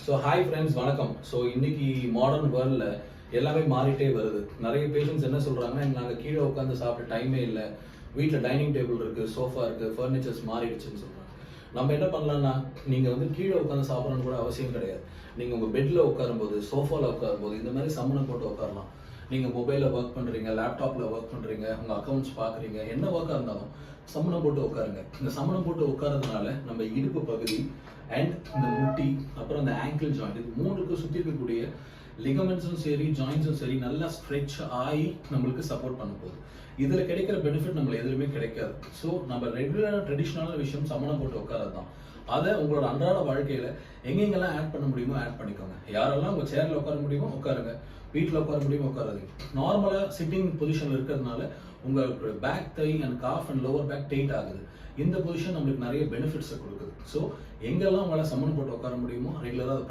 So hi friends, வணக்கம். So இன்னைக்கு modern வேர்ல்டில் எல்லாமே மாறிட்டே வருது. நிறைய பேஷண்ட்ஸ் என்ன சொல்கிறாங்கன்னா, நாங்கள் கீழே உட்காந்து சாப்பிட டைமே இல்லை, வீட்டில் டைனிங் டேபிள் இருக்குது, சோஃபா இருக்குது, ஃபர்னிச்சர்ஸ் மாறிடுச்சுன்னு சொல்கிறாங்க. நம்ம என்ன பண்ணலாம்னா, நீங்கள் கீழே உட்காந்து சாப்பிடணும்னு கூட அவசியம் கிடையாது. நீங்கள் உங்கள் பெட்டில் உட்காரும்போது, சோஃபாவில் உட்காரும்போது இந்த மாதிரி சம்மணம் போட்டு உட்காரலாம். நீங்கள் மொபைலில் ஒர்க் பண்ணுறீங்க, லேப்டாப்பில் ஒர்க் பண்ணுறீங்க, உங்கள் அக்கௌண்ட்ஸ் பார்க்குறீங்க, என்ன ஒர்க்காக இருந்தாலும் சம்மணம் போட்டு உட்காருங்க. இந்த சம்மணம் போட்டு உட்காரதுனால நம்ம இடுப்பு பகுதி அண்ட் இந்த முட்டி, அப்புறம் அந்த ஆங்கிள் ஜாயிண்ட், இது மூணுக்கும் சுற்றி இருக்கக்கூடிய லிகமெண்ட்ஸும் சரி, ஜாயின்ஸும் சரி நல்லா ஸ்ட்ரெச் ஆகி நம்மளுக்கு சப்போர்ட் பண்ண போகுது. இதில் கிடைக்கிற பெனிஃபிட் நம்மளுக்கு எதுவுமே கிடைக்காது. ஸோ நம்ம ரெகுலராக ட்ரெடிஷ்னலான விஷயம் சம்மணம் போட்டு உட்காரது தான். அதை உங்களோட அன்றாட வாழ்க்கையில் எங்கெங்கெல்லாம் ஆட் பண்ண முடியுமோ ஆட் பண்ணிக்கோங்க. யாரெல்லாம் உங்கள் சேரில் உட்கார முடியுமோ உட்காருங்க, வீட்டில் உட்கார முடியுமோ உட்காராதீங்க. நார்மலாக சிட்டிங் பொசிஷனில் இருக்கிறதுனால உங்களுக்கு back thigh and calf and lower back tight ஆகுது. இந்த பொசிஷன் நம்மளுக்கு நிறைய பெனிஃபிட்ஸை கொடுக்குது. ஸோ எங்கெல்லாம் உங்களால் சம்மணம் போட்டு உட்கார முடியுமோ ரெகுலராக